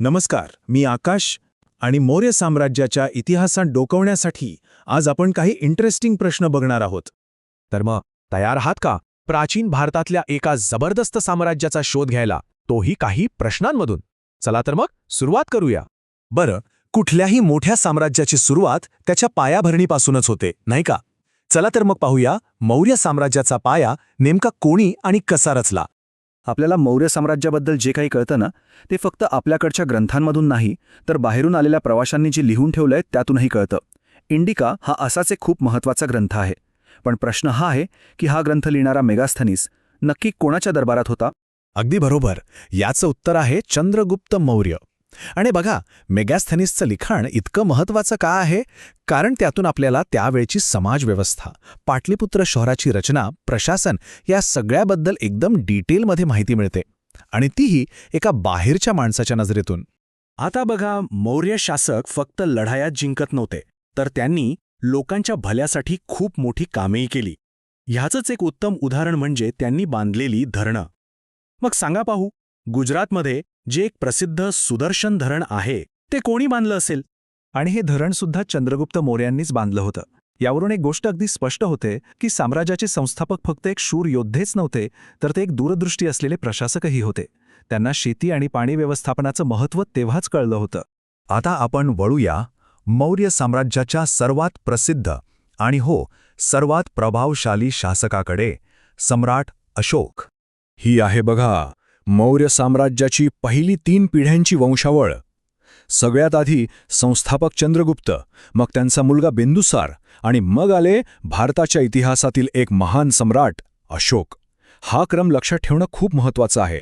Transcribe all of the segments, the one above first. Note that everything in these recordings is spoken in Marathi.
नमस्कार, मी आकाश आणि मौर्य साम्राज्याच्या इतिहासात डोकवण्यासाठी आज आपण काही इंटरेस्टिंग प्रश्न बघणार आहोत. तर मग तयार आहात का प्राचीन भारतातल्या एका जबरदस्त साम्राज्याचा शोध घ्यायला, तोही काही प्रश्नांमधून? चला तर मग सुरुवात करूया. बरं, कुठल्याही मोठ्या साम्राज्याची सुरुवात त्याच्या पायाभरणीपासूनच होते, नाही का? चला तर मग पाहूया मौर्य साम्राज्याचा पाया नेमका कोणी आणि कसा रचला. आपल्याला मौर्य साम्राज्याबद्दल जे काही कळतं ना, ते फक्त आपल्याकडच्या ग्रंथांमधून नाही, तर बाहेरून आलेल्या प्रवाशांनी जे लिहून ठेवलंय त्यातूनही कळतं. इंडिका हा असाच एक खूप महत्त्वाचा ग्रंथ आहे. पण प्रश्न हा आहे की हा ग्रंथ लिहिणारा मेगास्थनीस नक्की कोणाच्या दरबारात होता? अगदी बरोबर. याचं उत्तर आहे चंद्रगुप्त मौर्य. आणि बघा, मेगास्थनीसचं लिखाण इतकं महत्त्वाचं का आहे? कारण त्यातून आपल्याला त्यावेळची समाजव्यवस्था, पाटलीपुत्र शहराची रचना, प्रशासन या सगळ्याबद्दल एकदम डिटेलमध्ये माहिती मिळते, आणि तीही एका बाहेरच्या माणसाच्या नजरेतून. आता बघा, मौर्य शासक फक्त लढायात जिंकत नव्हते, तर त्यांनी लोकांच्या भल्यासाठी खूप मोठी कामेही केली. ह्याचंच एक उत्तम उदाहरण म्हणजे त्यांनी बांधलेली धरणं. मग सांगा पाहू, गुजरातमध्ये जे एक प्रसिद्ध सुदर्शन धरण आहे, ते कोणी बांधलं असेल? आणि हे धरणसुद्धा चंद्रगुप्त मौर्यांनीच बांधलं होतं. यावरून एक गोष्ट अगदी स्पष्ट होते की साम्राज्याचे संस्थापक फक्त एक शूर योद्धेच नव्हते, तर ते एक दूरदृष्टी असलेले प्रशासकही होते. त्यांना शेती आणि पाणी व्यवस्थापनाचं महत्त्व तेव्हाच कळलं होतं. आता आपण वळूया मौर्य साम्राज्याच्या सर्वात प्रसिद्ध आणि सर्वात प्रभावशाली शासकाकडे, सम्राट अशोक. ही आहे बघा मौर्य साम्राज्याची पहिली 3 पिढ्यांची वंशावळ. सगळ्यात आधी संस्थापक चंद्रगुप्त, मग त्यांचा मुलगा बिंदुसार, आणि मग आले भारताच्या इतिहासातील एक महान सम्राट अशोक. हा क्रम लक्षात ठेवणं खूप महत्त्वाचं आहे.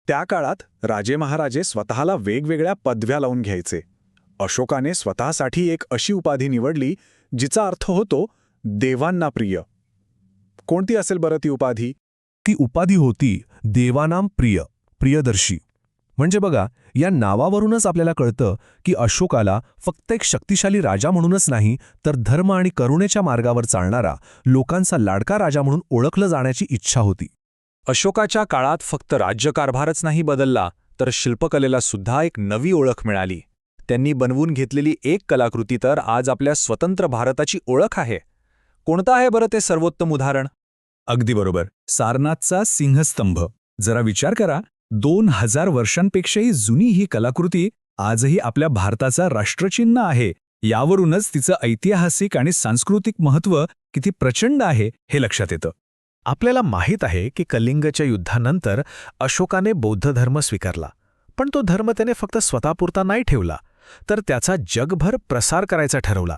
त्या काळात राजे महाराजे स्वतःला वेगवेगळ्या पदव्या लावून घ्यायचे. अशोकाने स्वतःसाठी एक अशी उपाधी निवडली जिचा अर्थ होतो देवांना प्रिय. कोणती असेल बरं ती उपाधी? ती उपाधी होती देवानां प्रिय, प्रियदर्शी. म्हणजे बघा, या नावावरूनच आपल्याला कळतं की अशोकाला फक्त एक शक्तिशाली राजा म्हणूनच नाही, तर धर्म आणि करुणेच्या मार्गावर चालणारा, लोकांचा लाडका राजा म्हणून ओळखलं जाण्याची इच्छा होती. अशोकाच्या काळात फक्त राज्यकारभारच नाही बदलला, तर शिल्पकलेला सुद्धा एक नवी ओळख मिळाली. त्यांनी बनवून घेतलेली एक कलाकृती तर आज आपल्या स्वतंत्र भारताची ओळख आहे. कोणतं आहे बरं ते सर्वोत्तम उदाहरण? अगदी बरोबर, सारनाथचा सिंहस्तंभ. जरा विचार करा, 2000 वर्षांपेक्षाही जुनी ही कलाकृती आजही आपल्या भारताचा राष्ट्रचिन्ह आहे. यावरूनच तिचं ऐतिहासिक आणि सांस्कृतिक महत्त्व किती प्रचंड आहे हे लक्षात येतं. आपल्याला माहीत आहे की कलिंगच्या युद्धानंतर अशोकाने बौद्ध धर्म स्वीकारला. पण तो धर्म त्याने फक्त स्वतःपुरता नाही ठेवला, तर त्याचा जगभर प्रसार करायचा ठरवला.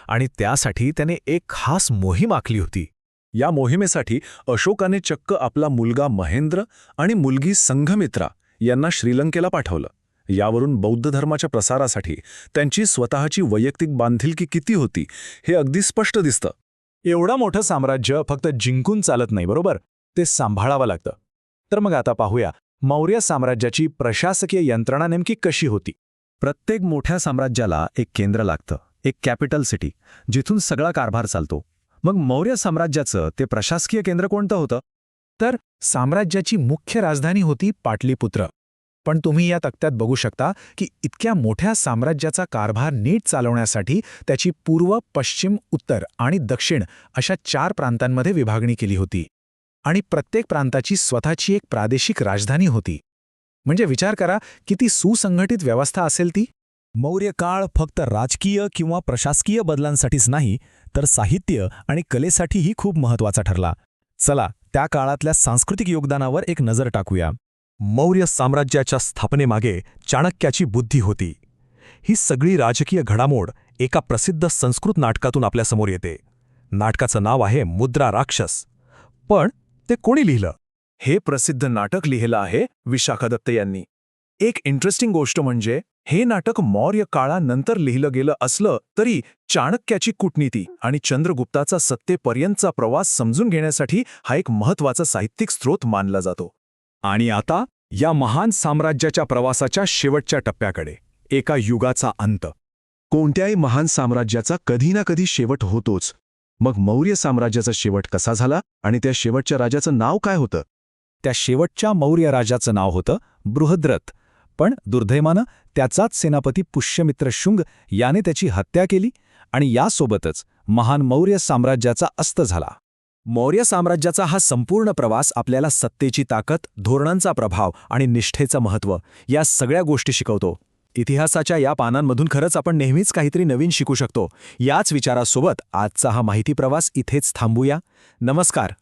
आणि त्यासाठी त्याने एक खास मोहीम आखली होती. या मोहिमेसाठी अशोकाने चक्क आपला मुलगा महेंद्र आणि मुलगी संघमित्रा यांना श्रीलंकेला पाठवलं. यावरून बौद्ध धर्माच्या प्रसारासाठी त्यांची स्वतःची वैयक्तिक बांधिलकी किती होती हे अगदी स्पष्ट दिसतं. एवढं मोठं साम्राज्य फक्त जिंकून चालत नाही, बरोबर? ते सांभाळावं लागतं. तर मग आता पाहूया मौर्य साम्राज्याची प्रशासकीय यंत्रणा नेमकी कशी होती. प्रत्येक मोठ्या साम्राज्याला एक केंद्र लागतं, एक कॅपिटल सिटी, जिथून सगळा कारभार चालतो. मग मौर्य साम्राज्याचं ते प्रशासकीय केंद्र कोणतं होतं? तर साम्राज्याची मुख्य राजधानी होती पाटलीपुत्र. पण तुम्ही या तक्त्यात बघू शकता की इतक्या मोठ्या साम्राज्याचा कारभार नीट चालवण्यासाठी त्याची पूर्व, पश्चिम, उत्तर आणि दक्षिण अशा 4 प्रांतांमध्ये विभागणी केली होती. आणि प्रत्येक प्रांताची स्वतःची एक प्रादेशिक राजधानी होती. म्हणजे विचार करा किती सुसंघटित व्यवस्था असेल ती. मौर्य काळ फक्त राजकीय किंवा प्रशासकीय बदलांसाठीच नाही, तर साहित्य आणि कलेसाठीही खूप महत्त्वाचा ठरला. चला, त्या काळातल्या सांस्कृतिक योगदानावर एक नजर टाकूया. मौर्य साम्राज्याच्या स्थापनेमागे चाणक्याची बुद्धी होती. ही सगळी राजकीय घडामोड एका प्रसिद्ध संस्कृत नाटकातून आपल्यासमोर येते. नाटकाचं नाव आहे मुद्रा राक्षस. पण ते कोणी लिहिलं? हे प्रसिद्ध नाटक लिहिलं आहे विशाखादत्त यांनी. एक इंटरेस्टिंग गोष्ट म्हणजे हे नाटक मौर्य काळानंतर लिहिलं गेलं असलं तरी चाणक्याची कूटनीती आणि चंद्रगुप्ताचा सत्तेपर्यंतचा प्रवास समजून घेण्यासाठी हा एक महत्त्वाचा साहित्यिक स्रोत मानला जातो. आणि आता या महान साम्राज्याच्या प्रवासाच्या शेवटच्या टप्प्याकडे, एका युगाचा अंत. कोणत्याही महान साम्राज्याचा कधी ना कधी शेवट होतोच. मग मौर्य साम्राज्याचा शेवट कसा झाला आणि त्या शेवटच्या राजाचं नाव काय होतं? त्या शेवटच्या मौर्य राजाचं नाव होतं बृहद्रथ. पण दुर्दैवानं त्याचाच सेनापती पुष्यमित्र शुंग याने त्याची हत्या केली आणि यासोबतच महान मौर्य साम्राज्याचा अस्त झाला. मौर्य साम्राज्याचा हा संपूर्ण प्रवास आपल्याला सत्तेची ताकद, धोरणांचा प्रभाव आणि निष्ठेचं महत्त्व या सगळ्या गोष्टी शिकवतो. इतिहासाच्या या पानांमधून खरंच आपण नेहमीच काहीतरी नवीन शिकू शकतो. याच विचारासोबत आजचा हा माहिती प्रवास इथेच थांबूया. नमस्कार.